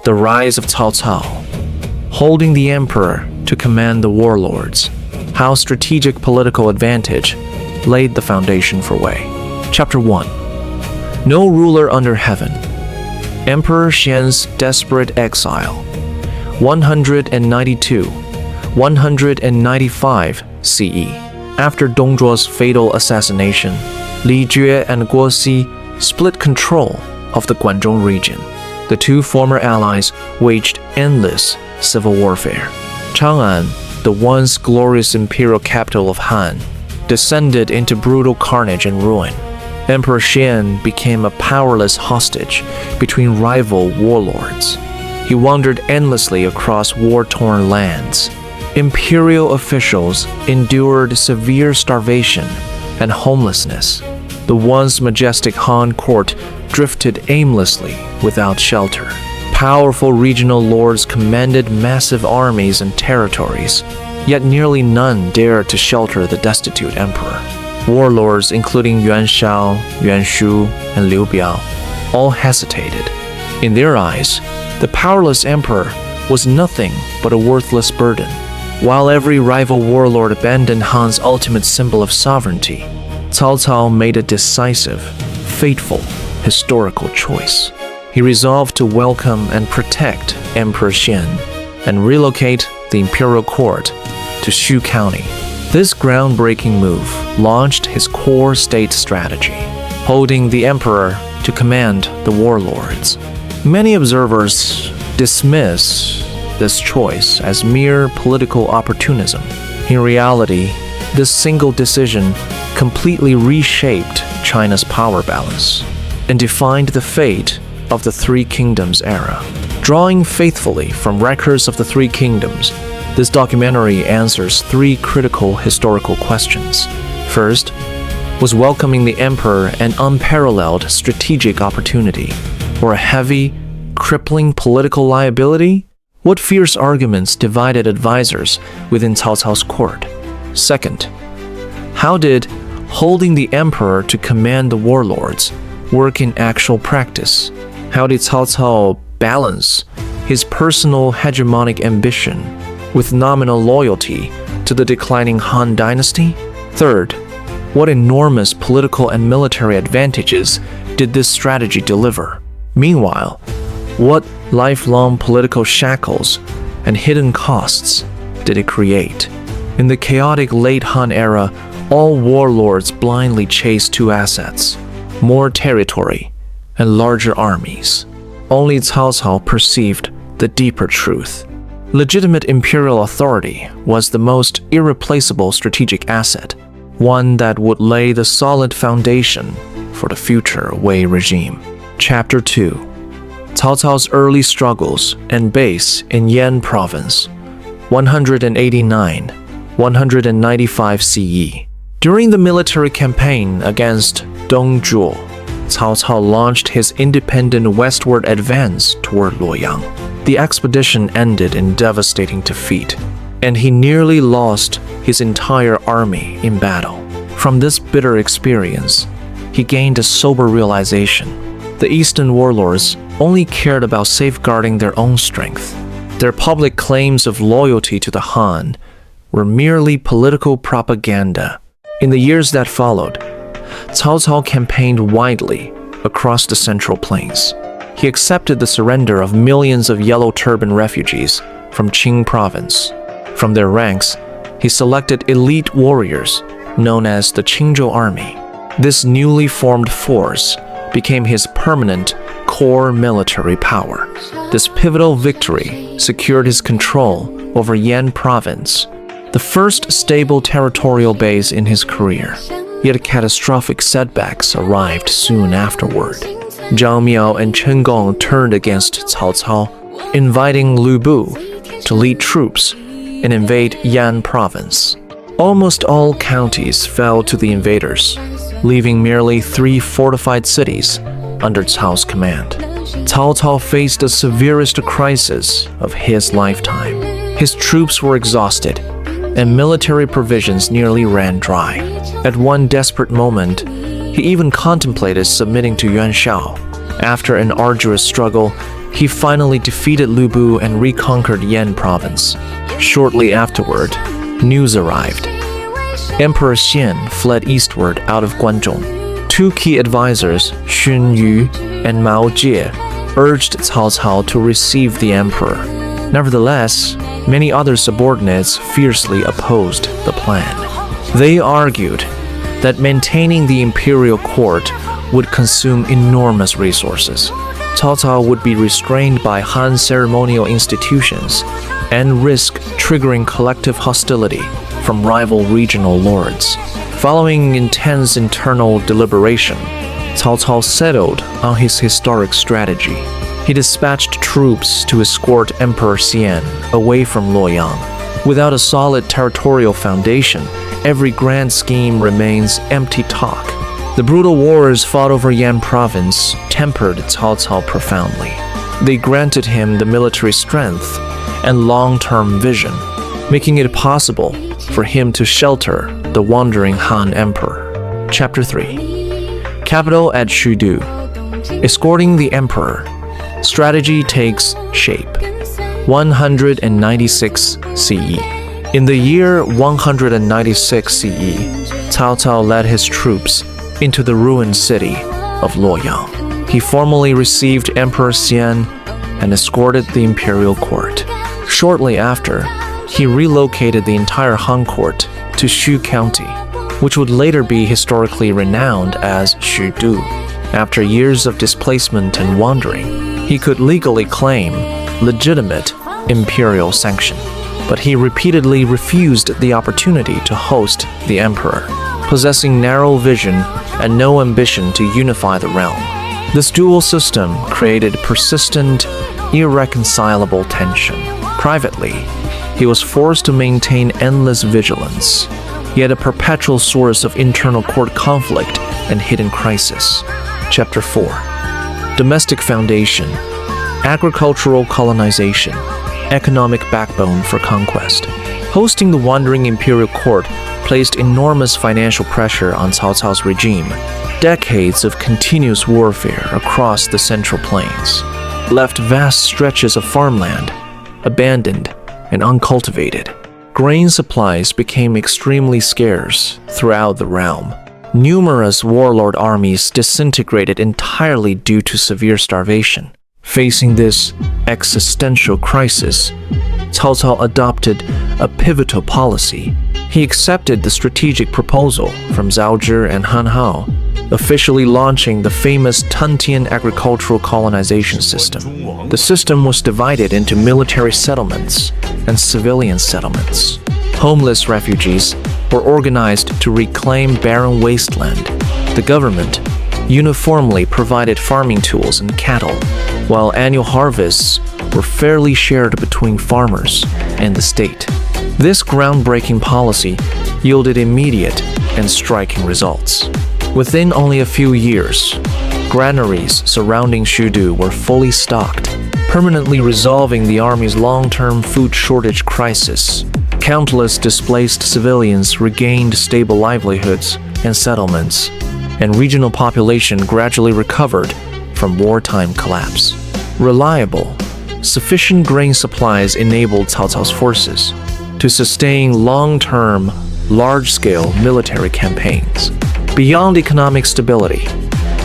The rise of Cao Cao. Holding the emperor to command the warlords. How strategic political advantage laid the foundation for Wei. Chapter 1. No ruler under heaven. Emperor Xian's desperate exile. 192-195 CE. After Dongzhuo's fatal assassination, Li Jue and Guo Xi split control of the Guangzhou region. The two former allies waged endless civil warfare. Chang'an, the once glorious imperial capital of Han, descended into brutal carnage and ruin. Emperor Xian became a powerless hostage between rival warlords. He wandered endlessly across war-torn lands. Imperial officials endured severe starvation and homelessness. The once majestic Han court drifted aimlessly without shelter. Powerful regional lords commanded massive armies and territories, yet nearly none dared to shelter the destitute emperor. Warlords including Yuan Shao, Yuan Shu, and Liu Biao all hesitated. In their eyes, the powerless emperor was nothing but a worthless burden. While every rival warlord abandoned Han's ultimate symbol of sovereignty, Cao Cao made a decisive, fateful, historical choice. He resolved to welcome and protect Emperor Xian and relocate the imperial court to Shu County. This groundbreaking move launched his core state strategy, holding the emperor to command the warlords. Many observers dismiss this choice as mere political opportunism. In reality, this single decision completely reshaped China's power balance and defined the fate of the Three Kingdoms era. Drawing faithfully from records of the Three Kingdoms, this documentary answers three critical historical questions. First, was welcoming the emperor an unparalleled strategic opportunity, or a heavy, crippling political liability? What fierce arguments divided advisors within Cao Cao's court? Second, how did holding the emperor to command the warlords work in actual practice? How did Cao Cao balance his personal hegemonic ambition with nominal loyalty to the declining Han Dynasty? Third, what enormous political and military advantages did this strategy deliver? Meanwhile, what lifelong political shackles and hidden costs did it create? In the chaotic late Han era, all warlords blindly chased two assets: more territory and larger armies. Only Cao Cao perceived the deeper truth. Legitimate imperial authority was the most irreplaceable strategic asset, one that would lay the solid foundation for the future Wei regime. Chapter 2. Cao Cao's early struggles and base in Yan province, 189-195 CE. During the military campaign against Dongzhuo, Cao Cao launched his independent westward advance toward Luoyang. The expedition ended in devastating defeat, and he nearly lost his entire army in battle. From this bitter experience, he gained a sober realization. The Eastern warlords only cared about safeguarding their own strength. Their public claims of loyalty to the Han were merely political propaganda. In the years that followed, Cao Cao campaigned widely across the Central Plains. He accepted the surrender of millions of yellow turban refugees from Qing province. From their ranks, he selected elite warriors known as the Qingzhou Army. This newly formed force became his permanent core military power. This pivotal victory secured his control over Yan province, the first stable territorial base in his career. Yet catastrophic setbacks arrived soon afterward. Zhang Miao and Chen Gong turned against Cao Cao, inviting Lu Bu to lead troops and invade Yan province. Almost all counties fell to the invaders, leaving merely 3 fortified cities under Cao's command. Cao Cao faced the severest crisis of his lifetime. His troops were exhausted, and military provisions nearly ran dry. At one desperate moment, he even contemplated submitting to Yuan Shao. After an arduous struggle, he finally defeated Lubu and reconquered Yan province. Shortly afterward, news arrived. Emperor Xian fled eastward out of Guanzhong. Two key advisors, Xun Yu and Mao Jie, urged Cao Cao to receive the emperor. Nevertheless, many other subordinates fiercely opposed the plan. They argued that maintaining the imperial court would consume enormous resources. Cao Cao would be restrained by Han ceremonial institutions and risk triggering collective hostility from rival regional lords. Following intense internal deliberation, Cao Cao settled on his historic strategy. He dispatched troops to escort Emperor Xian away from Luoyang. Without a solid territorial foundation, every grand scheme remains empty talk. The brutal wars fought over Yan province tempered Cao Cao profoundly. They granted him the military strength and long-term vision, making it possible for him to shelter the wandering Han emperor. Chapter 3. Capital at Shudu. Escorting the emperor. Strategy takes shape. 196 CE. In the year 196 CE, Cao Cao led his troops into the ruined city of Luoyang. He formally received Emperor Xian and escorted the imperial court. Shortly after, he relocated the entire Han court to Shu County, which would later be historically renowned as Shudu. After years of displacement and wandering, he could legally claim legitimate imperial sanction, but he repeatedly refused the opportunity to host the emperor, possessing narrow vision and no ambition to unify the realm. This dual system created persistent, irreconcilable tension. Privately, he was forced to maintain endless vigilance, yet a perpetual source of internal court conflict and hidden crisis. Chapter 4. Domestic foundation, agricultural colonization, economic backbone for conquest. Hosting the wandering imperial court placed enormous financial pressure on Cao Cao's regime. Decades of continuous warfare across the Central Plains left vast stretches of farmland abandoned and uncultivated. Grain supplies became extremely scarce throughout the realm. Numerous warlord armies disintegrated entirely due to severe starvation. Facing this existential crisis, Cao Cao adopted a pivotal policy. He accepted the strategic proposal from Zhao Zhi and Han Hao, officially launching the famous Tuntian agricultural colonization system. The system was divided into military settlements and civilian settlements. Homeless refugees were organized to reclaim barren wasteland. The government uniformly provided farming tools and cattle, while annual harvests were fairly shared between farmers and the state. This groundbreaking policy yielded immediate and striking results. Within only a few years, granaries surrounding Shudu were fully stocked, permanently resolving the army's long-term food shortage crisis. Countless displaced civilians regained stable livelihoods and settlements, and regional population gradually recovered from wartime collapse. Reliable, sufficient grain supplies enabled Cao Cao's forces to sustain long-term, large-scale military campaigns. Beyond economic stability,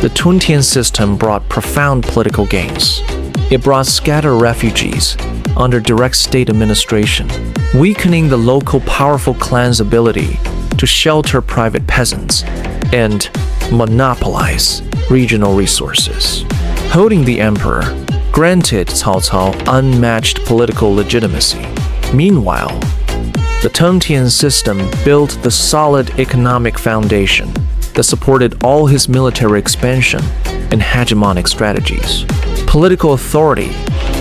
the Tuntian system brought profound political gains. It brought scattered refugees under direct state administration, weakening the local powerful clan's ability to shelter private peasants and monopolize regional resources. Holding the emperor granted Cao Cao unmatched political legitimacy. Meanwhile, the Tuntian system built the solid economic foundation that supported all his military expansion and hegemonic strategies. Political authority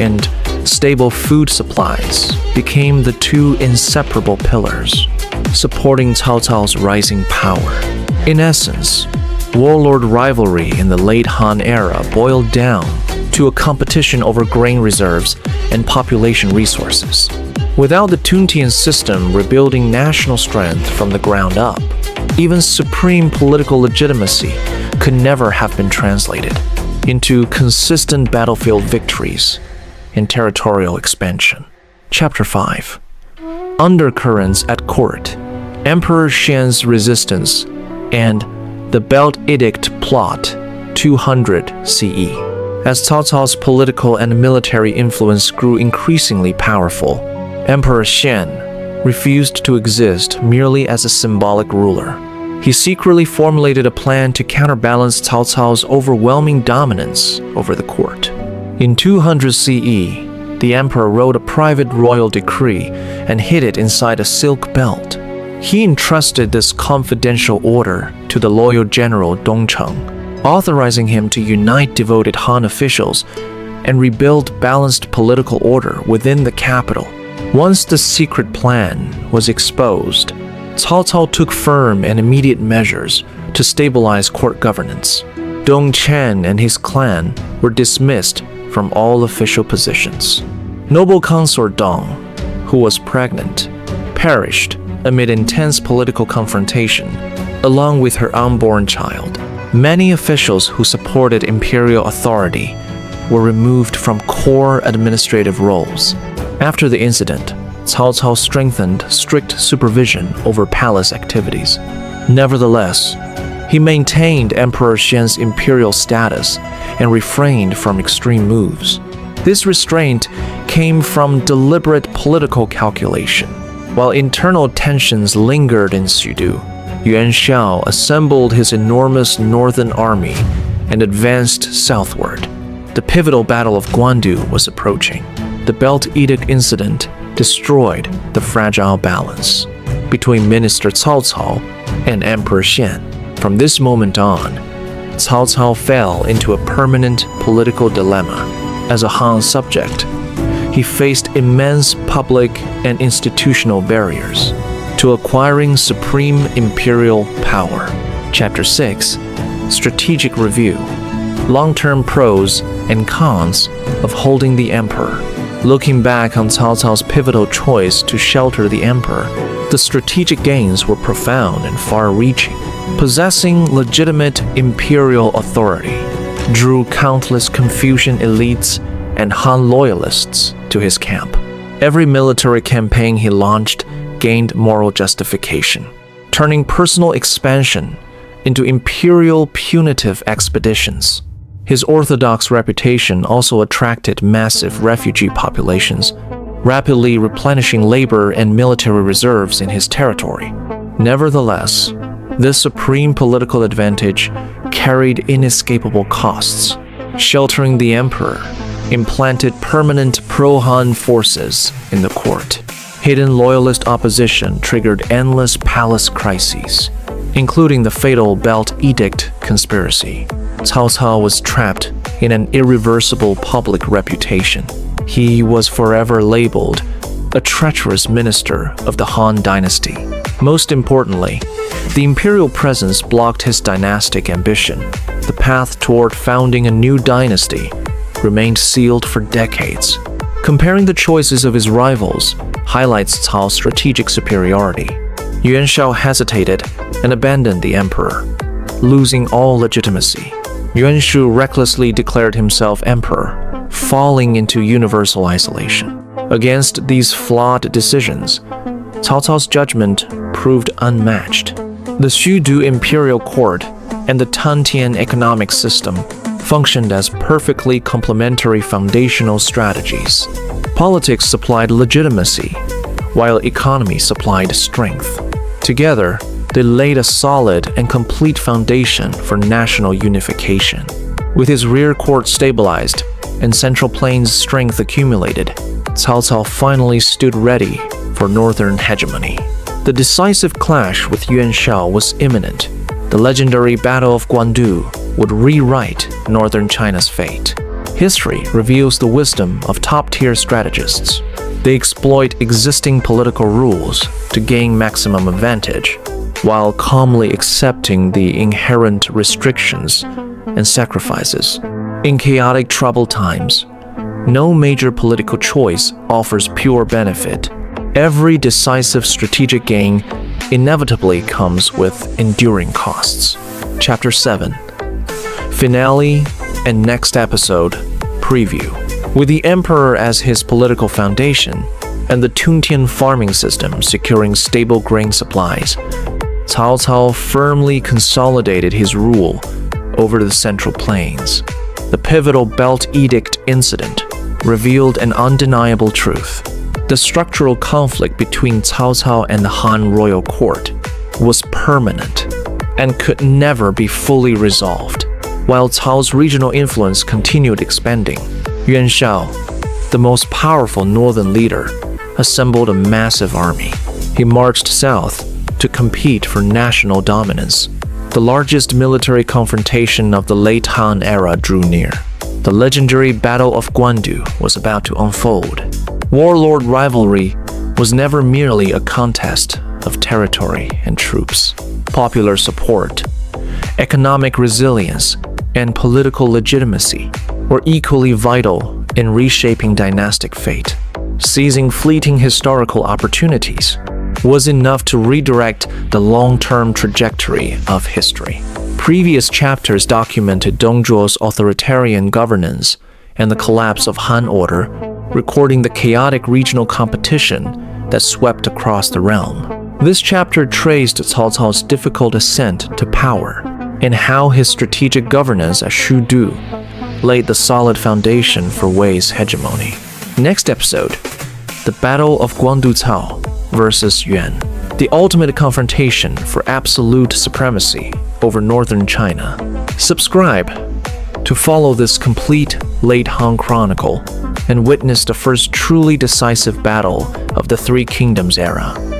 and stable food supplies became the two inseparable pillars, supporting Cao Cao's rising power. In essence, warlord rivalry in the late Han era boiled down to a competition over grain reserves and population resources. Without the Tuntian system rebuilding national strength from the ground up, even supreme political legitimacy could never have been translated into consistent battlefield victories and territorial expansion. Chapter 5. Undercurrents at Court, Emperor Xian's Resistance, and the Belt Edict Plot 200 CE. As Cao Cao's political and military influence grew increasingly powerful, Emperor Xian refused to exist merely as a symbolic ruler. He secretly formulated a plan to counterbalance Cao Cao's overwhelming dominance over the court. In 200 CE, the emperor wrote a private royal decree and hid it inside a silk belt. He entrusted this confidential order to the loyal general Dongcheng, authorizing him to unite devoted Han officials and rebuild balanced political order within the capital. Once the secret plan was exposed, Cao Cao took firm and immediate measures to stabilize court governance. Dong Chen and his clan were dismissed from all official positions. Noble consort Dong, who was pregnant, perished amid intense political confrontation, along with her unborn child. Many officials who supported imperial authority were removed from core administrative roles. After the incident, Cao Cao strengthened strict supervision over palace activities. Nevertheless, he maintained Emperor Xian's imperial status and refrained from extreme moves. This restraint came from deliberate political calculation. While internal tensions lingered in Sudu, Yuan Shao assembled his enormous northern army and advanced southward. The pivotal Battle of Guandu was approaching. The Belt Edict incident destroyed the fragile balance between Minister Cao Cao and Emperor Xian. From this moment on, Cao Cao fell into a permanent political dilemma. As a Han subject, he faced immense public and institutional barriers to acquiring supreme imperial power. Chapter 6. Strategic Review. Long-term pros and cons of holding the emperor. Looking back on Cao Cao's pivotal choice to shelter the emperor, the strategic gains were profound and far-reaching. Possessing legitimate imperial authority drew countless Confucian elites and Han loyalists to his camp. Every military campaign he launched gained moral justification, turning personal expansion into imperial punitive expeditions. His orthodox reputation also attracted massive refugee populations, rapidly replenishing labor and military reserves in his territory. Nevertheless, this supreme political advantage carried inescapable costs. Sheltering the emperor implanted permanent pro-Han forces in the court. Hidden loyalist opposition triggered endless palace crises, including the fatal Belt Edict conspiracy. Cao Cao was trapped in an irreversible public reputation. He was forever labeled a treacherous minister of the Han Dynasty. Most importantly, the imperial presence blocked his dynastic ambition. The path toward founding a new dynasty remained sealed for decades. Comparing the choices of his rivals highlights Cao's strategic superiority. Yuan Shao hesitated and abandoned the emperor, losing all legitimacy. Yuan Shu recklessly declared himself emperor, falling into universal isolation. Against these flawed decisions, Cao Cao's judgment proved unmatched. The Shudu imperial court and the Tantian economic system functioned as perfectly complementary foundational strategies. Politics supplied legitimacy, while economy supplied strength. Together, they laid a solid and complete foundation for national unification. With his rear court stabilized and Central Plains' strength accumulated, Cao Cao finally stood ready for northern hegemony. The decisive clash with Yuan Shao was imminent. The legendary Battle of Guandu would rewrite northern China's fate. History reveals the wisdom of top-tier strategists. They exploit existing political rules to gain maximum advantage, while calmly accepting the inherent restrictions and sacrifices. In chaotic troubled times, no major political choice offers pure benefit. Every decisive strategic gain inevitably comes with enduring costs. Chapter 7. Finale and next episode preview. With the emperor as his political foundation and the Tuntian farming system securing stable grain supplies, Cao Cao firmly consolidated his rule over the Central Plains. The pivotal Belt Edict incident revealed an undeniable truth. The structural conflict between Cao Cao and the Han royal court was permanent and could never be fully resolved. While Cao's regional influence continued expanding, Yuan Shao, the most powerful northern leader, assembled a massive army. He marched south to compete for national dominance. The largest military confrontation of the late Han era drew near. The legendary Battle of Guandu was about to unfold. Warlord rivalry was never merely a contest of territory and troops. Popular support, economic resilience, and political legitimacy were equally vital in reshaping dynastic fate. Seizing fleeting historical opportunities was enough to redirect the long-term trajectory of history. Previous chapters documented Dongzhuo's authoritarian governance and the collapse of Han order, recording the chaotic regional competition that swept across the realm. This chapter traced Cao Cao's difficult ascent to power and how his strategic governance at Shudu laid the solid foundation for Wei's hegemony. Next episode, the Battle of Guandu Cao versus Yuan, the ultimate confrontation for absolute supremacy over northern China. Subscribe to follow this complete late Han chronicle and witness the first truly decisive battle of the Three Kingdoms era.